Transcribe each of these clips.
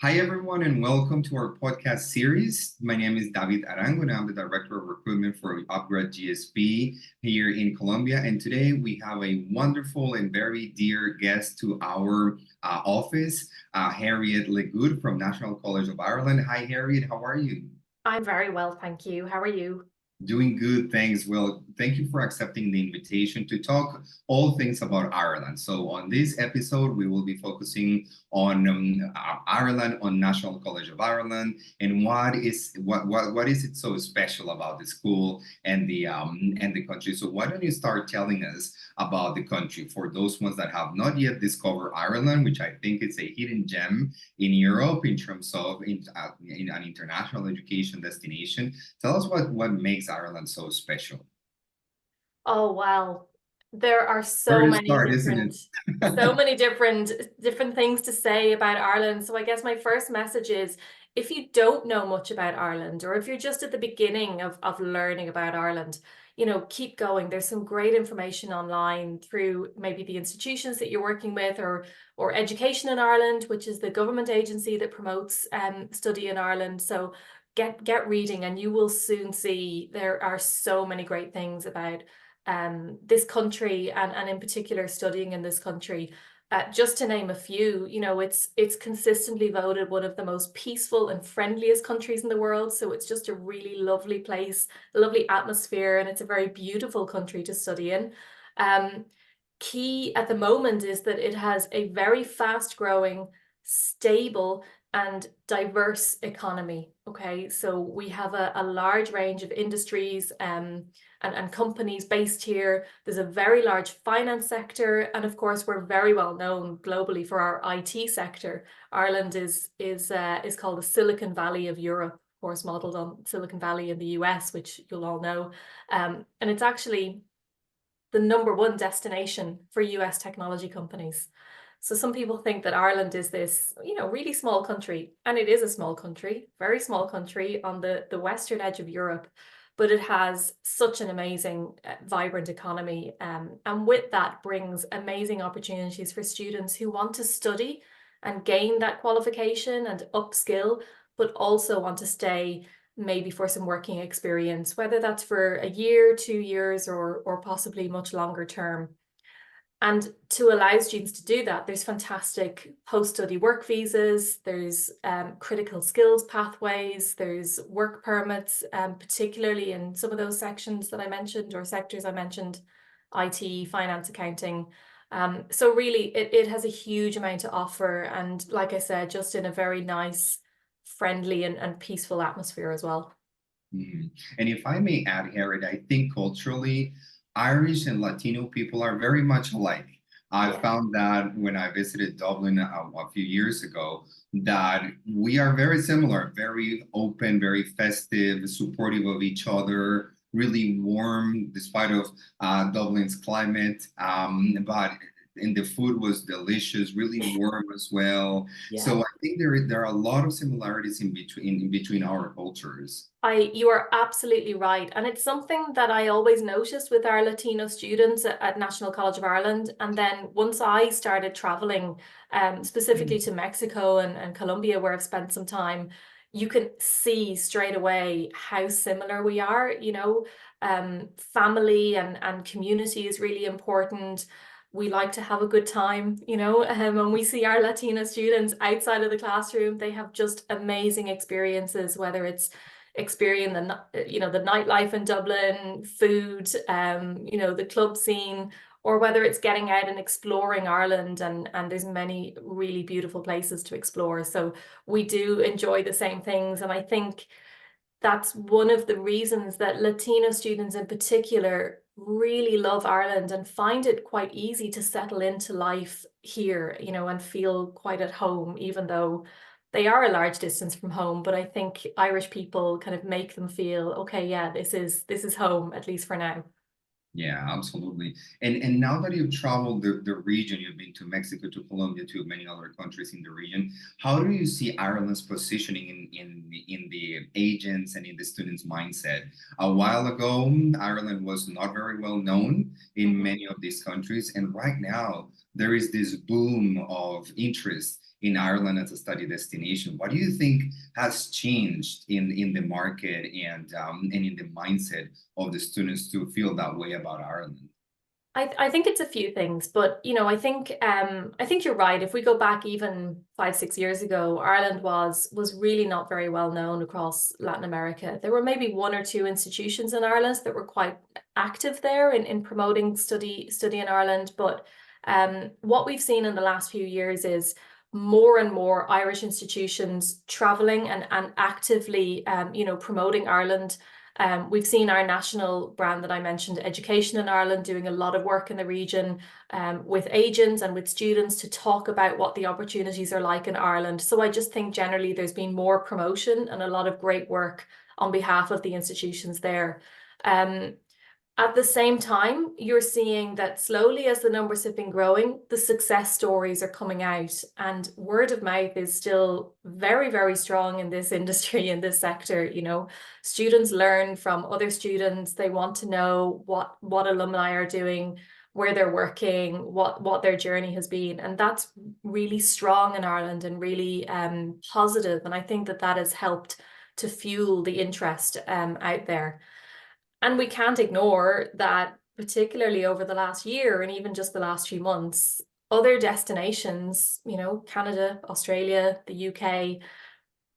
Hi, everyone, and welcome to our podcast series. My name is David Arango, and I'm the Director of Recruitment for upGrad GSP here in Colombia. And today we have a wonderful and very dear guest to our office, Harriet Legood from National College of Ireland. Hi, Harriet, how are you? I'm very well, thank you. How are you? Doing good, thanks. Well, thank you for accepting the invitation to talk all things about Ireland. So, on this episode, we will be focusing on Ireland, on National College of Ireland, and what is it so special about the school and the country. So, why don't you start telling us about the country for those ones that have not yet discovered Ireland, which I think is a hidden gem in Europe in terms of in an international education destination. Tell us what makes Ireland so special. Oh, well, there are Where to start, isn't so it? many different things to say about Ireland. So I guess my first message is if you don't know much about Ireland, or if you're just at the beginning of learning about Ireland, keep going. There's some great information online through maybe the institutions that you're working with or Education in Ireland, which is the government agency that promotes study in Ireland. So get reading and you will soon see there are so many great things about this country and in particular studying in this country. Just to name a few, it's consistently voted one of the most peaceful and friendliest countries in the world. So it's just a really lovely place, a lovely atmosphere, and it's a very beautiful country to study in. Um, Key at the moment is that it has a very fast growing, stable, and diverse economy. Okay, so we have a large range of industries and companies based here. There's a very large finance sector, and of course, we're very well known globally for our IT sector. Ireland is called the Silicon Valley of Europe, of course, modeled on Silicon Valley in the US, which you'll all know. And it's actually the number one destination for US technology companies. So some people think that Ireland is this, really small country, and it is a small country, very small country on the western edge of Europe, but it has such an amazing, vibrant economy, and with that brings amazing opportunities for students who want to study and gain that qualification and upskill, but also want to stay maybe for some working experience, whether that's for a year, 2 years, or possibly much longer term. And to allow students to do that, there's fantastic post-study work visas, there's critical skills pathways, there's work permits, particularly in some of those sections that I mentioned or sectors I mentioned, IT, finance, accounting. So really, it has a huge amount to offer. And like I said, just in a very nice, friendly and peaceful atmosphere as well. Mhm. And if I may add, Harriet, I think culturally, Irish and Latino people are very much alike. I Yeah. found that when I visited Dublin a few years ago, that we are very similar, very open, very festive, supportive of each other, really warm despite of Dublin's climate. But and the food was delicious, really warm as well. Yeah. So I think there are a lot of similarities in between our cultures. You are absolutely right. And it's something that I always noticed with our Latino students at National College of Ireland. And then once I started traveling, specifically to Mexico and Colombia, where I've spent some time, you can see straight away how similar we are. Family and community is really important. We like to have a good time, when we see our Latino students outside of the classroom, they have just amazing experiences, whether it's experience the nightlife in Dublin, food, the club scene, or whether it's getting out and exploring Ireland, and there's many really beautiful places to explore. So we do enjoy the same things, and I think that's one of the reasons that Latino students in particular really love Ireland and find it quite easy to settle into life here, and feel quite at home, even though they are a large distance from home. But I think Irish people kind of make them feel, okay, yeah, this is home, at least for now. Yeah, absolutely. And now that you've traveled the region, you've been to Mexico, to Colombia, to many other countries in the region, how do you see Ireland's positioning in the agents and in the students' mindset? A while ago, Ireland was not very well known in Mhm. many of these countries, and right now, there is this boom of interest in Ireland as a study destination. What do you think has changed in the market and in the mindset of the students to feel that way about Ireland? I think it's a few things, but I think you're right. If we go back even 5, 6 years ago, Ireland was really not very well known across Latin America. There were maybe one or two institutions in Ireland that were quite active there in promoting study in Ireland. But what we've seen in the last few years is more and more Irish institutions traveling and actively promoting Ireland. We've seen our national brand that I mentioned, Education in Ireland, doing a lot of work in the region with agents and with students to talk about what the opportunities are like in Ireland. So I just think generally there's been more promotion and a lot of great work on behalf of the institutions there. At the same time, you're seeing that slowly as the numbers have been growing, the success stories are coming out, and word of mouth is still very, very strong in this industry, in this sector. Students learn from other students. They want to know what alumni are doing, where they're working, what their journey has been. And that's really strong in Ireland and really positive. And I think that has helped to fuel the interest out there. And we can't ignore that, particularly over the last year and even just the last few months, other destinations, Canada, Australia, the UK,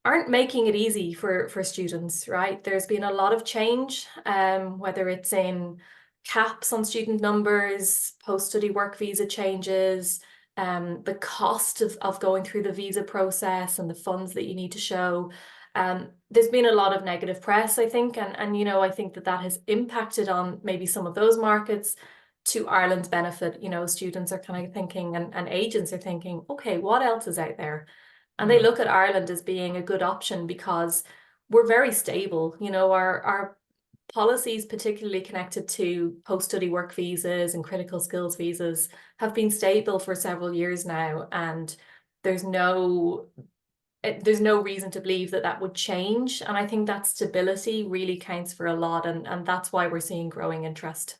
aren't making it easy for students, right? There's been a lot of change, whether it's in caps on student numbers, post-study work visa changes, the cost of going through the visa process and the funds that you need to show. There's been a lot of negative press, I think, and I think that has impacted on maybe some of those markets to Ireland's benefit. Students are kind of thinking and agents are thinking, okay, what else is out there? And they look at Ireland as being a good option because we're very stable. Our policies, particularly connected to post-study work visas and critical skills visas, have been stable for several years now, and there's no reason to believe that would change. And I think that stability really counts for a lot, and that's why we're seeing growing interest.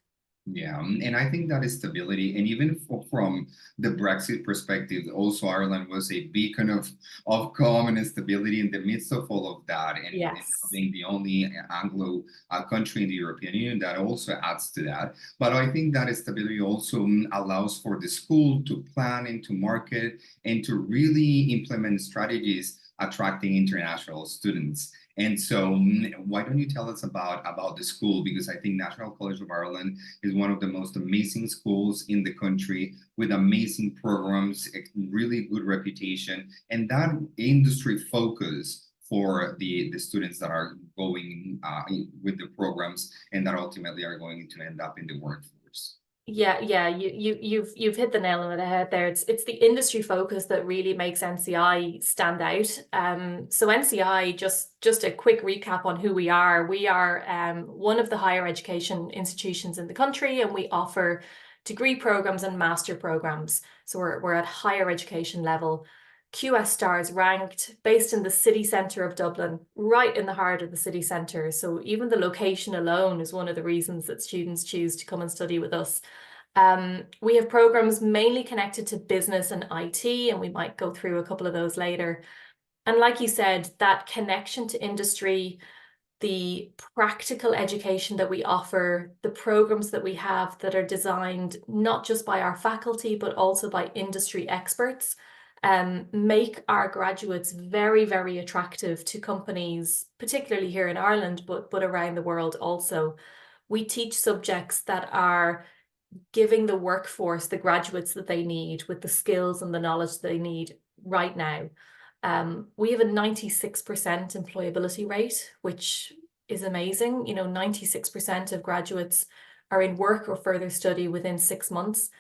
Yeah, and I think that is stability, and even from the Brexit perspective, also Ireland was a beacon of calm and stability in the midst of all of that, and Yes. being the only Anglo country in the European Union, that also adds to that. But I think that stability also allows for the school to plan and to market and to really implement strategies attracting international students. And so why don't you tell us about the school? Because I think National College of Ireland is one of the most amazing schools in the country with amazing programs, really good reputation, and that industry focus for the students that are going with the programs and that ultimately are going to end up in the workforce. Yeah, you've hit the nail on the head there. It's the industry focus that really makes NCI stand out. So NCI, just a quick recap on who we are. We are one of the higher education institutions in the country, and we offer degree programs and master programs. So we're at higher education level. QS stars ranked, based in the city centre of Dublin, right in the heart of the city centre. So even the location alone is one of the reasons that students choose to come and study with us. We have programs mainly connected to business and IT, and we might go through a couple of those later. And like you said, that connection to industry, the practical education that we offer, the programs that we have that are designed not just by our faculty, but also by industry experts, make our graduates very, very attractive to companies, particularly here in Ireland, but around the world also. We teach subjects that are giving the workforce the graduates that they need with the skills and the knowledge they need right now. We have a 96% employability rate, which is amazing. 96% of graduates are in work or further study within 6 months.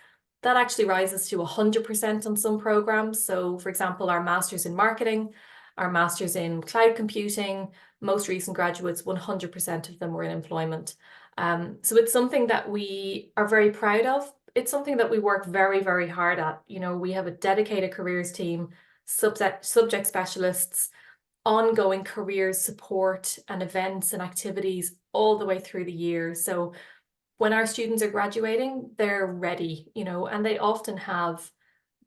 That actually rises to 100% on some programs. So for example, our masters in marketing, our masters in cloud computing, most recent graduates, 100% of them were in employment. So it's something that we are very proud of. It's something that we work very, very hard at. We have a dedicated careers team, subject specialists, ongoing careers support and events and activities all the way through the year. So when our students are graduating, they're ready, you know, and they often have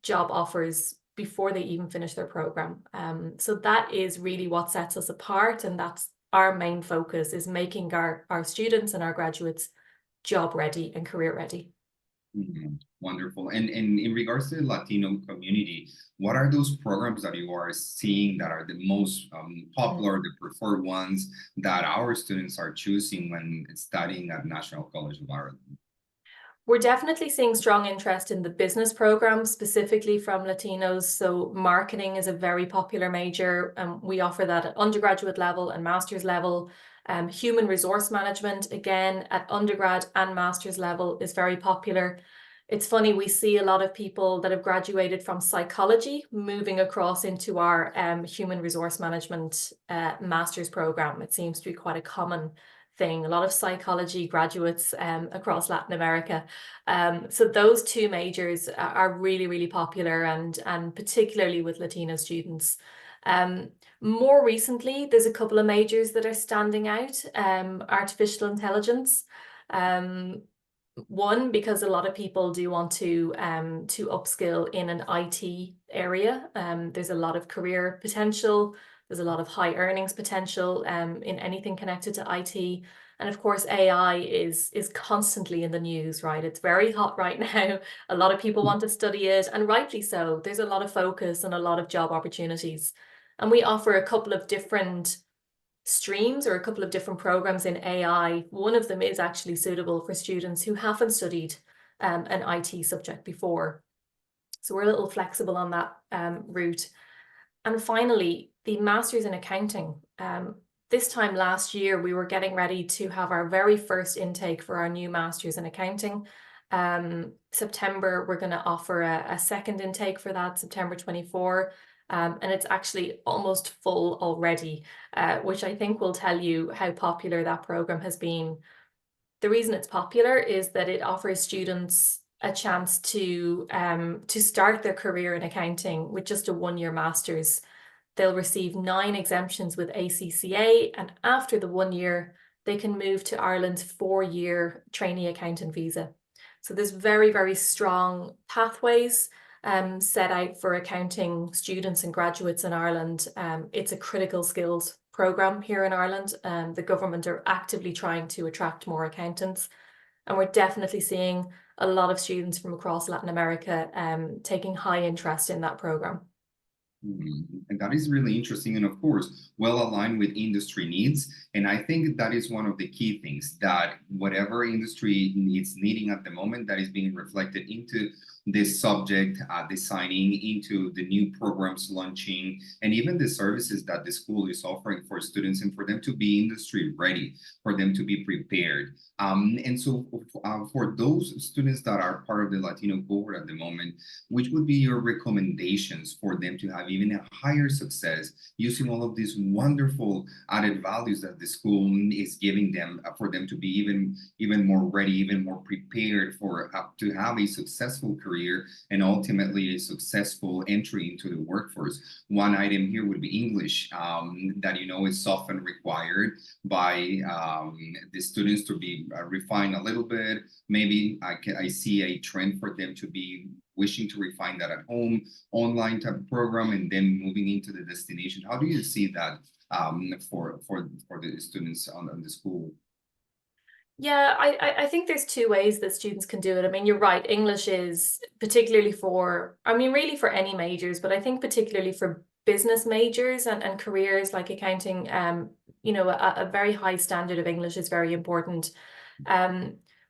job offers before they even finish their program. So that is really what sets us apart, and that's our main focus, is making our students and our graduates job ready and career ready. Wonderful. And in regards to the Latino community, what are those programs that you are seeing that are the most popular, the preferred ones that our students are choosing when studying at National College of Ireland? We're definitely seeing strong interest in the business programs, specifically from Latinos. So marketing is a very popular major. We offer that at undergraduate level and master's level. Human resource management, again, at undergrad and master's level, is very popular. It's funny, we see a lot of people that have graduated from psychology moving across into our human resource management master's program. It seems to be quite a common thing. A lot of psychology graduates across Latin America. So those two majors are really, really popular, and particularly with Latino students. More recently, there's a couple of majors that are standing out. Artificial intelligence. One, because a lot of people do want to upskill in an IT area. There's a lot of career potential. There's a lot of high earnings potential in anything connected to IT. And of course, AI is constantly in the news, right? It's very hot right now. A lot of people want to study it, and rightly so. There's a lot of focus and a lot of job opportunities. And we offer a couple of different streams or a couple of different programs in AI. One of them is actually suitable for students who haven't studied an IT subject before. So we're a little flexible on that route. And finally, the Masters in Accounting. This time last year, we were getting ready to have our very first intake for our new Masters in Accounting. September, we're going to offer a second intake for that, September 24. And it's actually almost full already, which I think will tell you how popular that program has been. The reason it's popular is that it offers students a chance to start their career in accounting with just a one-year master's. They'll receive 9 exemptions with ACCA, and after the 1 year, they can move to Ireland's 4-year trainee accountant visa. So there's very, very strong pathways set out for accounting students and graduates in Ireland. It's a critical skills program here in Ireland. The government are actively trying to attract more accountants, and we're definitely seeing a lot of students from across Latin America taking high interest in that program. And that is really interesting, and of course, well aligned with industry needs. And I think that is one of the key things, that whatever industry needing at the moment, that is being reflected into this subject, designing, into the new programs launching, and even the services that the school is offering for students, and for them to be industry ready, for them to be prepared. And so for those students that are part of the Latino cohort at the moment, which would be your recommendations for them to have even a higher success using all of these wonderful added values that the school is giving them, for them to be even more ready, even more prepared for to have a successful career and ultimately a successful entry into the workforce? One item here would be English, that is often required by the students to be refined a little bit. Maybe I see a trend for them to be wishing to refine that at home, online type of program, and then moving into the destination. How do you see that for the students on the school? Yeah, I think there's 2 ways that students can do it. I mean, you're right. English is particularly really for any majors, but I think particularly for business majors and careers like accounting, a very high standard of English is very important.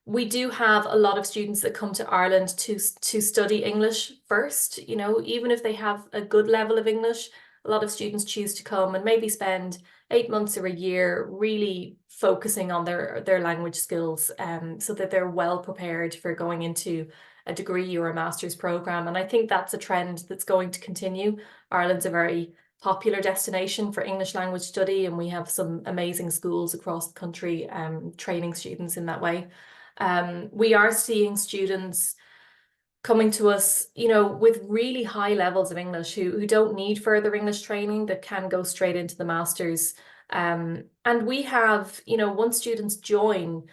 We do have a lot of students that come to Ireland to study English first. Even if they have a good level of English, a lot of students choose to come and maybe spend 8 months or a year really focusing on their language skills, so that they're well prepared for going into a degree or a master's program. And I think that's a trend that's going to continue. Ireland's a very popular destination for English language study, and we have some amazing schools across the country training students in that way. We are seeing students coming to us, with really high levels of English who don't need further English training, that can go straight into the masters. And we have, once students join,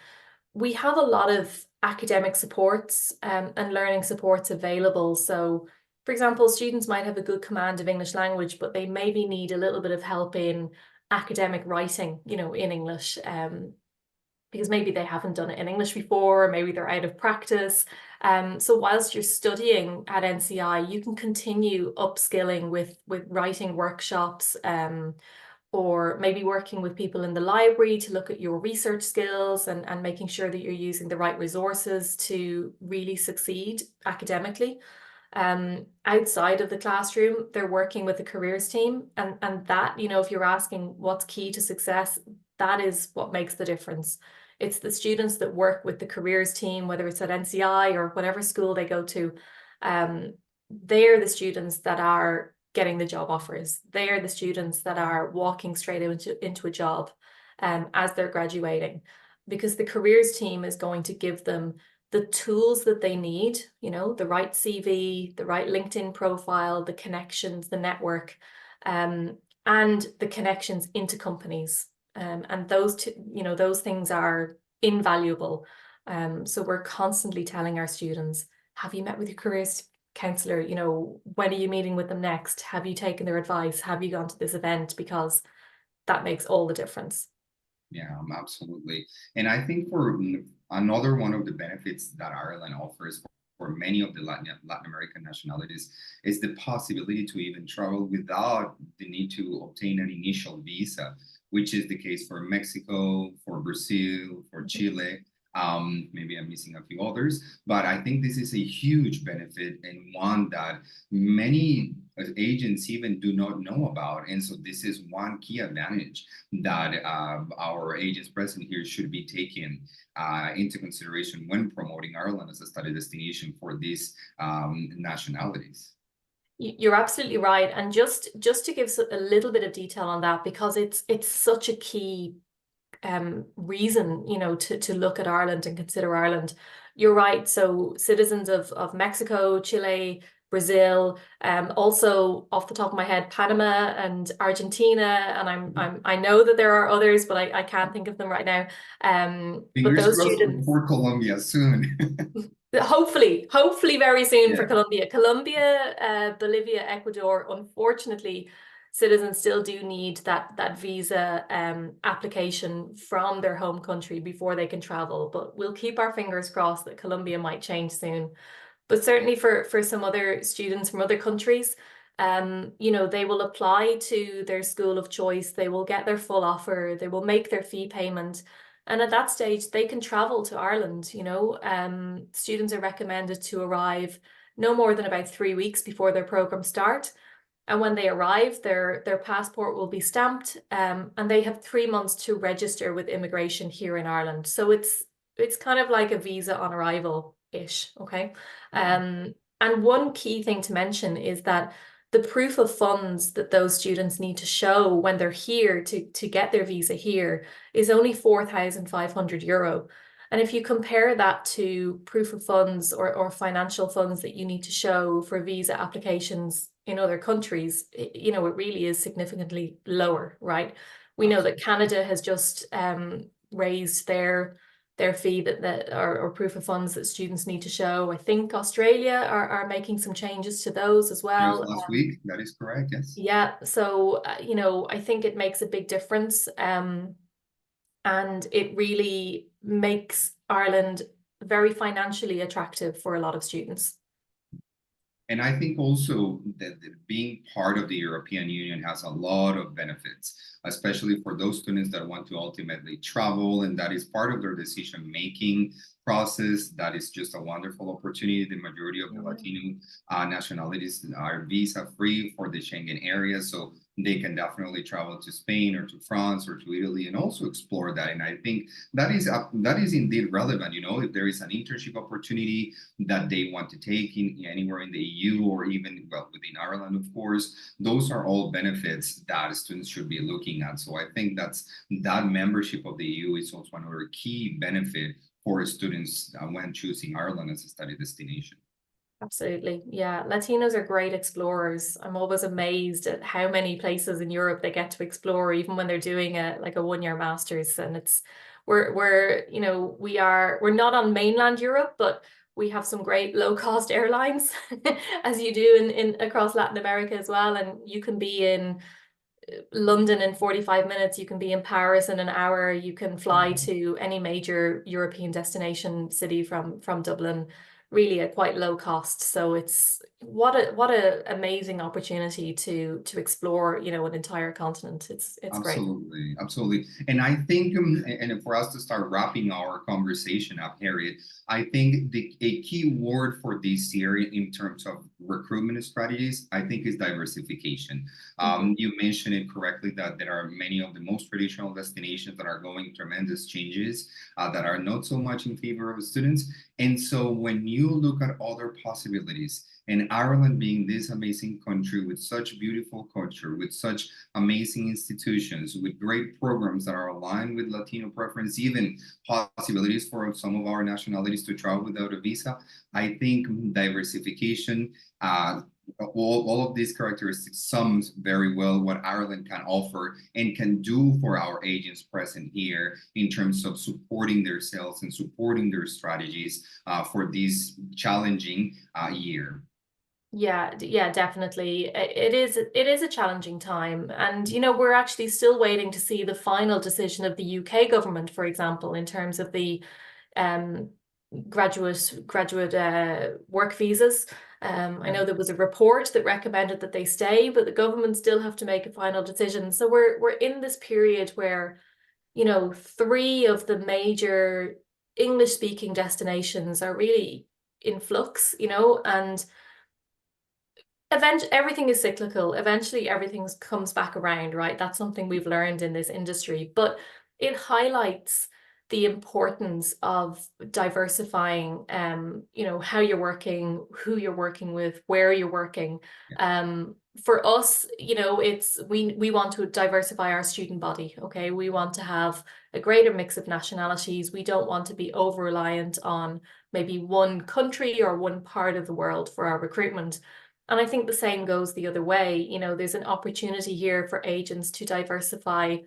we have a lot of academic supports and learning supports available. So, for example, students might have a good command of English language, but they maybe need a little bit of help in academic writing, you know, in English, because maybe they haven't done it in English before, or maybe they're out of practice. So whilst you're studying at NCI, you can continue upskilling with writing workshops, or maybe working with people in the library to look at your research skills and making sure that you're using the right resources to really succeed academically. Outside of the classroom, they're working with the careers team, and that, you know, if you're asking what's key to success, that is what makes the difference. It's the students that work with the careers team, whether it's at NCI or whatever school they go to. They're the students that are getting the job offers. They are the students that are walking straight into a job as they're graduating, because the careers team is going to give them the tools that they need, you know, the right CV, the right LinkedIn profile, the connections, the network, and the connections into companies. And those two, you know, those things are invaluable. So we're constantly telling our students, have you met with your careers counselor? You know, when are you meeting with them next? Have you taken their advice? Have you gone to this event? Because that makes all the difference. Yeah, absolutely. And I think for another one of the benefits that Ireland offers for many of the Latin American nationalities is the possibility to even travel without the need to obtain an initial visa, which is the case for Mexico, for Brazil, for Chile. Maybe I'm missing a few others, but I think this is a huge benefit and one that many agents even do not know about. And so this is one key advantage that our agents present here should be taken into consideration when promoting Ireland as a study destination for these nationalities. You're absolutely right. And just to give a little bit of detail on that, because it's such a key reason, you know, to look at Ireland and consider Ireland. You're right. So citizens of Mexico, Chile, Brazil, also off the top of my head, Panama and Argentina, and I know that there are others, but I can't think of them right now. But Fingers those crossed students, for Colombia soon. hopefully very soon for Yeah. Colombia, Bolivia, Ecuador. Unfortunately, citizens still do need that visa application from their home country before they can travel. But we'll keep our fingers crossed that Colombia might change soon. But certainly for some other students from other countries, you know, they will apply to their school of choice, they will get their full offer, they will make their fee payment. And at that stage, they can travel to Ireland, you know. Students are recommended to arrive no more than about 3 weeks before their program start. And when they arrive, their passport will be stamped, and they have 3 months to register with immigration here in Ireland. So it's kind of like a visa on arrival-ish, okay? And one key thing to mention is that the proof of funds that those students need to show when they're here to get their visa here is only €4,500. And if you compare that to proof of funds or financial funds that you need to show for visa applications in other countries, you know, it really is significantly lower, right? We know that Canada has just raised their fee or proof of funds that students need to show. I think Australia are making some changes to those as Just well. last week, that is correct, yes. Yeah, so you know, I think it makes a big difference, and it really makes Ireland very financially attractive for a lot of students. And I think also that being part of the European Union has a lot of benefits, especially for those students that want to ultimately travel, and that is part of their decision-making process. That is just a wonderful opportunity. The majority of the Latino nationalities are visa-free for the Schengen area, so they can definitely travel to Spain or to France or to Italy and also explore that. And I think that is indeed relevant. You know, if there is an internship opportunity that they want to take in anywhere in the EU or even, well, within Ireland, of course, those are all benefits that students should be looking at. So I think that membership of the EU is also another key benefit for students when choosing Ireland as a study destination. Absolutely. Yeah. Latinos are great explorers. I'm always amazed at how many places in Europe they get to explore, even when they're doing like a 1-year master's. And we're not on mainland Europe, but we have some great low-cost airlines, as you do in across Latin America as well. And you can be in London in 45 minutes, you can be in Paris in an hour, you can fly to any major European destination city from Dublin, really at quite low cost. So it's what a amazing opportunity to explore, an entire continent. It's great. Absolutely, absolutely. And I think, and for us to start wrapping our conversation up, Harriet, I think a key word for this year in terms of recruitment strategies, I think, is diversification. You mentioned it correctly that there are many of the most traditional destinations that are going tremendous changes that are not so much in favor of students. And so when you look at other possibilities, and Ireland being this amazing country with such beautiful culture, with such amazing institutions, with great programs that are aligned with Latino preference, even possibilities for some of our nationalities to travel without a visa, I think diversification, all of these characteristics sums very well what Ireland can offer and can do for our agents present here in terms of supporting their sales and supporting their strategies for this challenging year. Yeah, definitely. It is a challenging time. And we're actually still waiting to see the final decision of the UK government, for example, in terms of the um graduate work visas. I know there was a report that recommended that they stay, but the government still have to make a final decision. So we're in this period where, three of the major English speaking destinations are really in flux, and eventually everything is cyclical. Eventually everything comes back around, right? That's something we've learned in this industry, but it highlights the importance of diversifying, how you're working, who you're working with, where you're working. For us, it's we want to diversify our student body. Okay, we want to have a greater mix of nationalities. We don't want to be over reliant on maybe one country or one part of the world for our recruitment. And I think the same goes the other way. There's an opportunity here for agents to diversify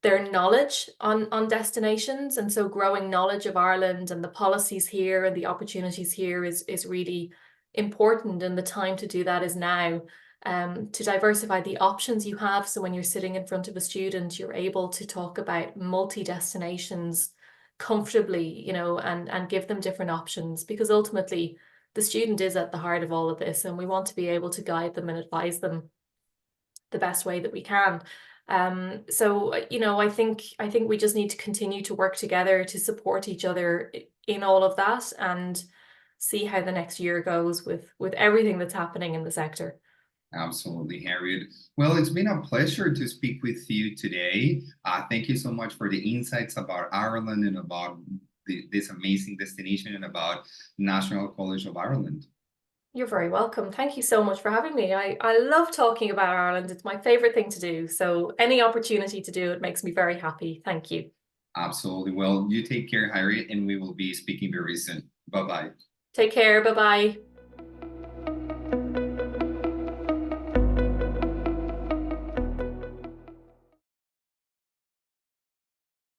their knowledge on destinations. And so growing knowledge of Ireland and the policies here and the opportunities here is really important. And the time to do that is now, to diversify the options you have. So when you're sitting in front of a student, you're able to talk about multi-destinations comfortably, and give them different options, because ultimately the student is at the heart of all of this, and we want to be able to guide them and advise them the best way that we can. So I think we just need to continue to work together to support each other in all of that, and see how the next year goes with everything that's happening in the sector. Absolutely, Harriet. Well, it's been a pleasure to speak with you today. Thank you so much for the insights about Ireland and about this amazing destination and about National College of Ireland. You're very welcome. Thank you so much for having me. I love talking about Ireland. It's my favorite thing to do. So any opportunity to do it makes me very happy. Thank you. Absolutely. Well, you take care, Harriet, and we will be speaking very soon. Bye-bye. Take care. Bye-bye.